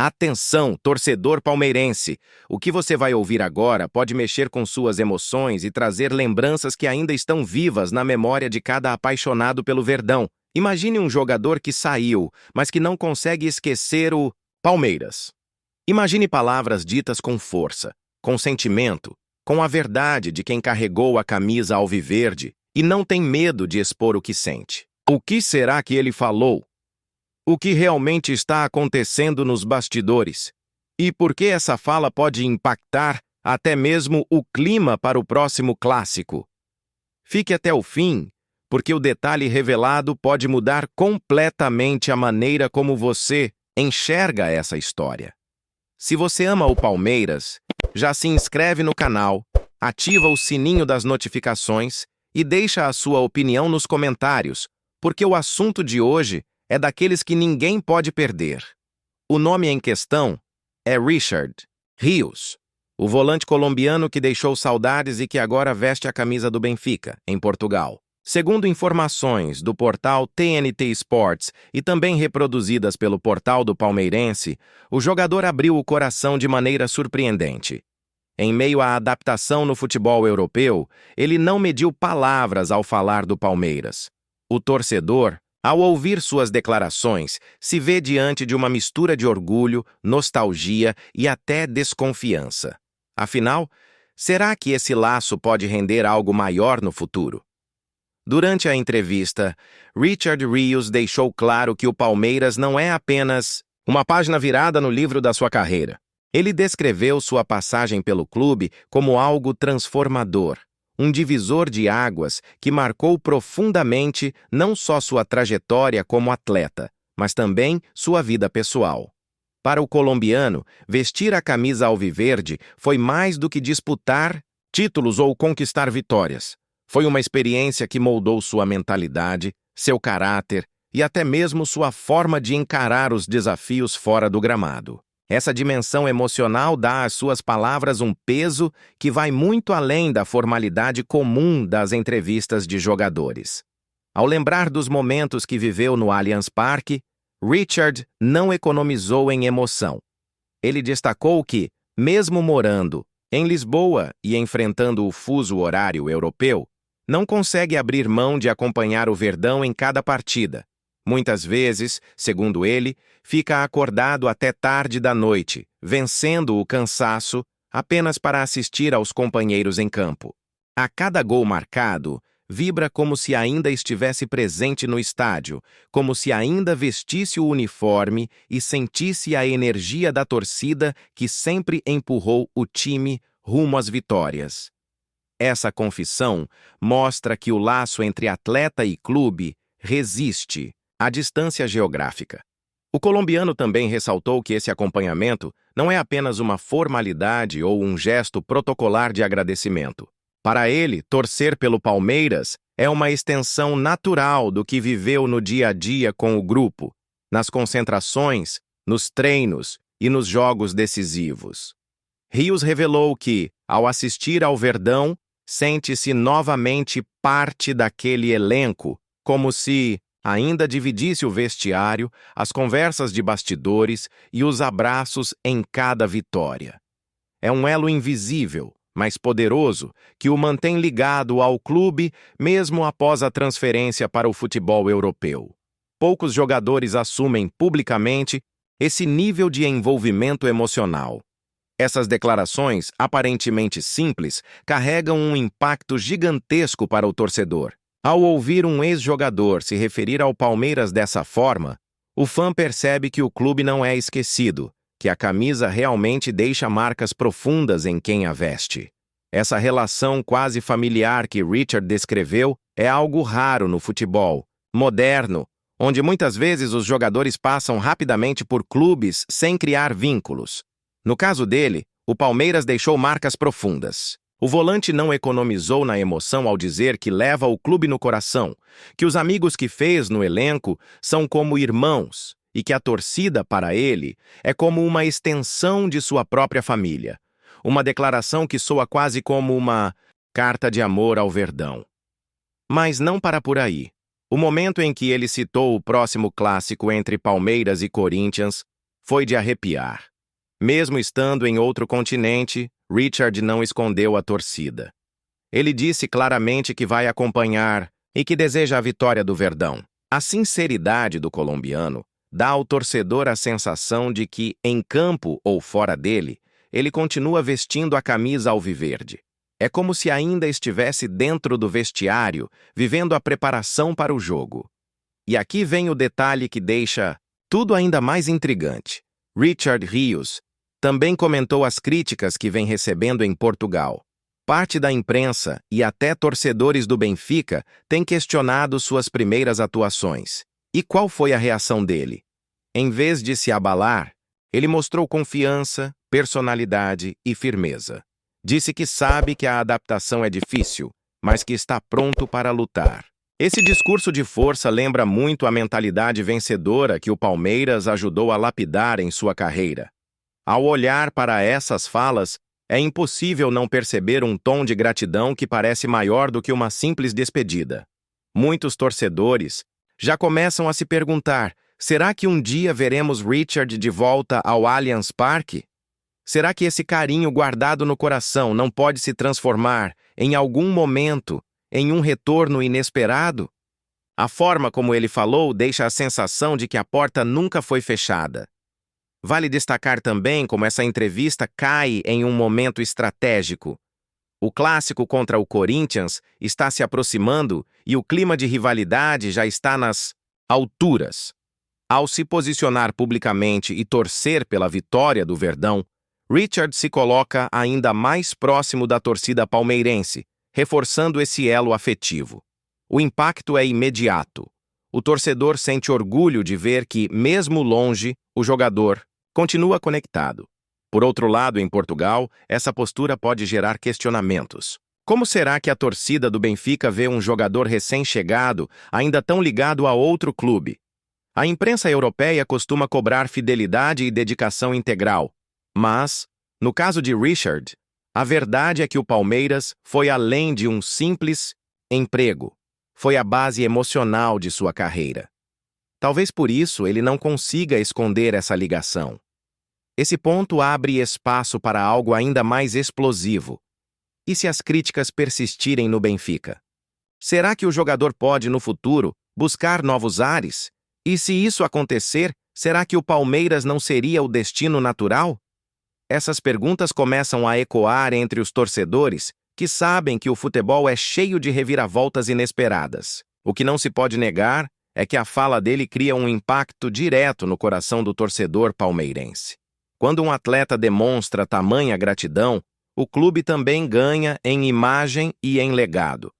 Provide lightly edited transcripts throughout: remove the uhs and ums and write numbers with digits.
Atenção, torcedor palmeirense! O que você vai ouvir agora pode mexer com suas emoções e trazer lembranças que ainda estão vivas na memória de cada apaixonado pelo Verdão. Imagine um jogador que saiu, mas que não consegue esquecer o Palmeiras. Imagine palavras ditas com força, com sentimento, com a verdade de quem carregou a camisa alviverde e não tem medo de expor o que sente. O que será que ele falou? O que realmente está acontecendo nos bastidores? E por que essa fala pode impactar até mesmo o clima para o próximo clássico? Fique até o fim, porque o detalhe revelado pode mudar completamente a maneira como você enxerga essa história. Se você ama o Palmeiras, já se inscreve no canal, ativa o sininho das notificações e deixa a sua opinião nos comentários, porque o assunto de hoje é daqueles que ninguém pode perder. O nome em questão é Richard Rios, o volante colombiano que deixou saudades e que agora veste a camisa do Benfica, em Portugal. Segundo informações do portal TNT Sports e também reproduzidas pelo portal do Palmeirense, o jogador abriu o coração de maneira surpreendente. Em meio à adaptação no futebol europeu, ele não mediu palavras ao falar do Palmeiras. O torcedor, ao ouvir suas declarações, se vê diante de uma mistura de orgulho, nostalgia e até desconfiança. Afinal, será que esse laço pode render algo maior no futuro? Durante a entrevista, Richard Rios deixou claro que o Palmeiras não é apenas uma página virada no livro da sua carreira. Ele descreveu sua passagem pelo clube como algo transformador, um divisor de águas que marcou profundamente não só sua trajetória como atleta, mas também sua vida pessoal. Para o colombiano, vestir a camisa alviverde foi mais do que disputar títulos ou conquistar vitórias. Foi uma experiência que moldou sua mentalidade, seu caráter e até mesmo sua forma de encarar os desafios fora do gramado. Essa dimensão emocional dá às suas palavras um peso que vai muito além da formalidade comum das entrevistas de jogadores. Ao lembrar dos momentos que viveu no Allianz Parque, Richard não economizou em emoção. Ele destacou que, mesmo morando em Lisboa e enfrentando o fuso horário europeu, não consegue abrir mão de acompanhar o Verdão em cada partida. Muitas vezes, segundo ele, fica acordado até tarde da noite, vencendo o cansaço apenas para assistir aos companheiros em campo. A cada gol marcado, vibra como se ainda estivesse presente no estádio, como se ainda vestisse o uniforme e sentisse a energia da torcida que sempre empurrou o time rumo às vitórias. Essa confissão mostra que o laço entre atleta e clube resiste à distância geográfica. O colombiano também ressaltou que esse acompanhamento não é apenas uma formalidade ou um gesto protocolar de agradecimento. Para ele, torcer pelo Palmeiras é uma extensão natural do que viveu no dia a dia com o grupo, nas concentrações, nos treinos e nos jogos decisivos. Rios revelou que, ao assistir ao Verdão, sente-se novamente parte daquele elenco, como se ainda dividisse o vestiário, as conversas de bastidores e os abraços em cada vitória. É um elo invisível, mas poderoso, que o mantém ligado ao clube mesmo após a transferência para o futebol europeu. Poucos jogadores assumem publicamente esse nível de envolvimento emocional. Essas declarações, aparentemente simples, carregam um impacto gigantesco para o torcedor. Ao ouvir um ex-jogador se referir ao Palmeiras dessa forma, o fã percebe que o clube não é esquecido, que a camisa realmente deixa marcas profundas em quem a veste. Essa relação quase familiar que Richard descreveu é algo raro no futebol moderno, onde muitas vezes os jogadores passam rapidamente por clubes sem criar vínculos. No caso dele, o Palmeiras deixou marcas profundas. O volante não economizou na emoção ao dizer que leva o clube no coração, que os amigos que fez no elenco são como irmãos e que a torcida, para ele, é como uma extensão de sua própria família. Uma declaração que soa quase como uma carta de amor ao Verdão. Mas não para por aí. O momento em que ele citou o próximo clássico entre Palmeiras e Corinthians foi de arrepiar. Mesmo estando em outro continente, Richard não escondeu a torcida. Ele disse claramente que vai acompanhar e que deseja a vitória do Verdão. A sinceridade do colombiano dá ao torcedor a sensação de que, em campo ou fora dele, ele continua vestindo a camisa alviverde. É como se ainda estivesse dentro do vestiário, vivendo a preparação para o jogo. E aqui vem o detalhe que deixa tudo ainda mais intrigante. Richard Rios também comentou as críticas que vem recebendo em Portugal. Parte da imprensa e até torcedores do Benfica têm questionado suas primeiras atuações. E qual foi a reação dele? Em vez de se abalar, ele mostrou confiança, personalidade e firmeza. Disse que sabe que a adaptação é difícil, mas que está pronto para lutar. Esse discurso de força lembra muito a mentalidade vencedora que o Palmeiras ajudou a lapidar em sua carreira. Ao olhar para essas falas, é impossível não perceber um tom de gratidão que parece maior do que uma simples despedida. Muitos torcedores já começam a se perguntar: será que um dia veremos Richard de volta ao Allianz Parque? Será que esse carinho guardado no coração não pode se transformar, em algum momento, em um retorno inesperado? A forma como ele falou deixa a sensação de que a porta nunca foi fechada. Vale destacar também como essa entrevista cai em um momento estratégico. O clássico contra o Corinthians está se aproximando e o clima de rivalidade já está nas alturas. Ao se posicionar publicamente e torcer pela vitória do Verdão, Richard se coloca ainda mais próximo da torcida palmeirense, reforçando esse elo afetivo. O impacto é imediato. O torcedor sente orgulho de ver que, mesmo longe, o jogador continua conectado. Por outro lado, em Portugal, essa postura pode gerar questionamentos. Como será que a torcida do Benfica vê um jogador recém-chegado, ainda tão ligado a outro clube? A imprensa europeia costuma cobrar fidelidade e dedicação integral. Mas, no caso de Richard, a verdade é que o Palmeiras foi além de um simples emprego. Foi a base emocional de sua carreira. Talvez por isso ele não consiga esconder essa ligação. Esse ponto abre espaço para algo ainda mais explosivo. E se as críticas persistirem no Benfica? Será que o jogador pode, no futuro, buscar novos ares? E se isso acontecer, será que o Palmeiras não seria o destino natural? Essas perguntas começam a ecoar entre os torcedores, que sabem que o futebol é cheio de reviravoltas inesperadas. O que não se pode negar é que a fala dele cria um impacto direto no coração do torcedor palmeirense. Quando um atleta demonstra tamanha gratidão, o clube também ganha em imagem e em legado.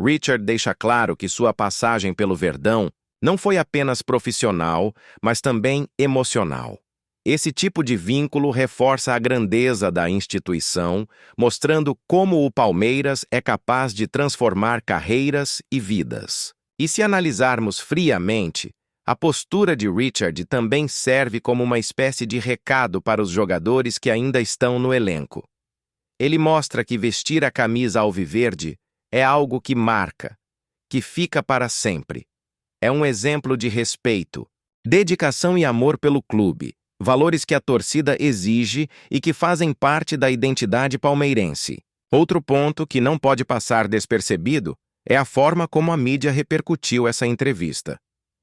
Richard deixa claro que sua passagem pelo Verdão não foi apenas profissional, mas também emocional. Esse tipo de vínculo reforça a grandeza da instituição, mostrando como o Palmeiras é capaz de transformar carreiras e vidas. E se analisarmos friamente, a postura de Richard também serve como uma espécie de recado para os jogadores que ainda estão no elenco. Ele mostra que vestir a camisa alviverde é algo que marca, que fica para sempre. É um exemplo de respeito, dedicação e amor pelo clube, valores que a torcida exige e que fazem parte da identidade palmeirense. Outro ponto que não pode passar despercebido é a forma como a mídia repercutiu essa entrevista.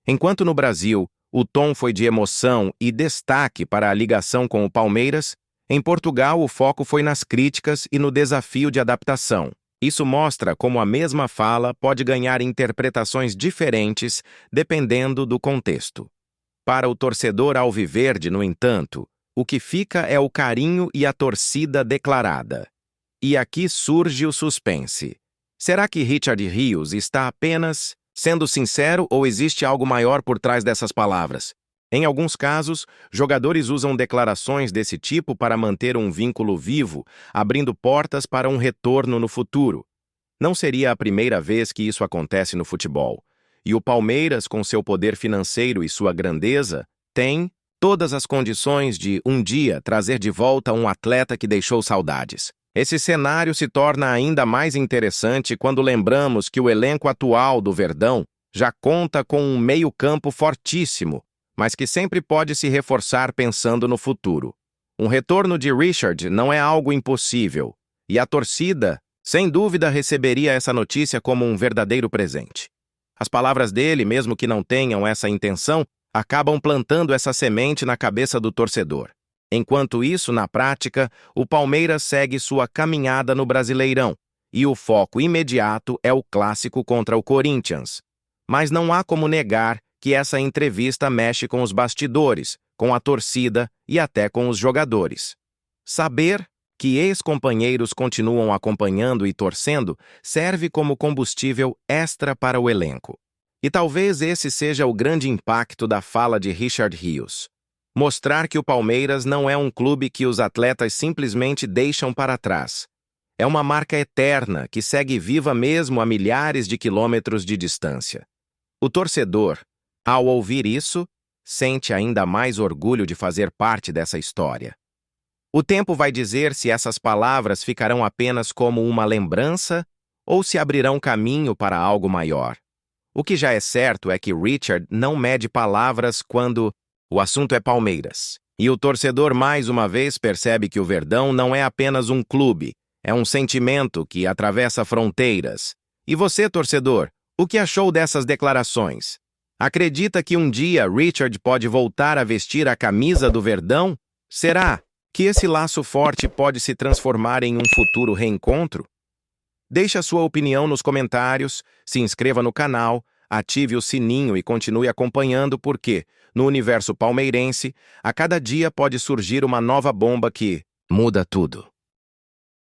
Enquanto no Brasil, o tom foi de emoção e destaque para a ligação com o Palmeiras, em Portugal o foco foi nas críticas e no desafio de adaptação. Isso mostra como a mesma fala pode ganhar interpretações diferentes dependendo do contexto. Para o torcedor alviverde, no entanto, o que fica é o carinho e a torcida declarada. E aqui surge o suspense. Será que Richard Rios está apenas sendo sincero ou existe algo maior por trás dessas palavras? Em alguns casos, jogadores usam declarações desse tipo para manter um vínculo vivo, abrindo portas para um retorno no futuro. Não seria a primeira vez que isso acontece no futebol. E o Palmeiras, com seu poder financeiro e sua grandeza, tem todas as condições de, um dia, trazer de volta um atleta que deixou saudades. Esse cenário se torna ainda mais interessante quando lembramos que o elenco atual do Verdão já conta com um meio-campo fortíssimo, mas que sempre pode se reforçar pensando no futuro. Um retorno de Richard não é algo impossível, e a torcida, sem dúvida, receberia essa notícia como um verdadeiro presente. As palavras dele, mesmo que não tenham essa intenção, acabam plantando essa semente na cabeça do torcedor. Enquanto isso, na prática, o Palmeiras segue sua caminhada no Brasileirão, e o foco imediato é o clássico contra o Corinthians. Mas não há como negar que essa entrevista mexe com os bastidores, com a torcida e até com os jogadores. Saber que ex-companheiros continuam acompanhando e torcendo serve como combustível extra para o elenco. E talvez esse seja o grande impacto da fala de Richard Rios. Mostrar que o Palmeiras não é um clube que os atletas simplesmente deixam para trás. É uma marca eterna que segue viva mesmo a milhares de quilômetros de distância. O torcedor, ao ouvir isso, sente ainda mais orgulho de fazer parte dessa história. O tempo vai dizer se essas palavras ficarão apenas como uma lembrança ou se abrirão caminho para algo maior. O que já é certo é que Richard não mede palavras quando o assunto é Palmeiras. E o torcedor mais uma vez percebe que o Verdão não é apenas um clube, é um sentimento que atravessa fronteiras. E você, torcedor, o que achou dessas declarações? Acredita que um dia Richard pode voltar a vestir a camisa do Verdão? Será que esse laço forte pode se transformar em um futuro reencontro? Deixe a sua opinião nos comentários, se inscreva no canal, ative o sininho e continue acompanhando porque, no universo palmeirense, a cada dia pode surgir uma nova bomba que muda tudo.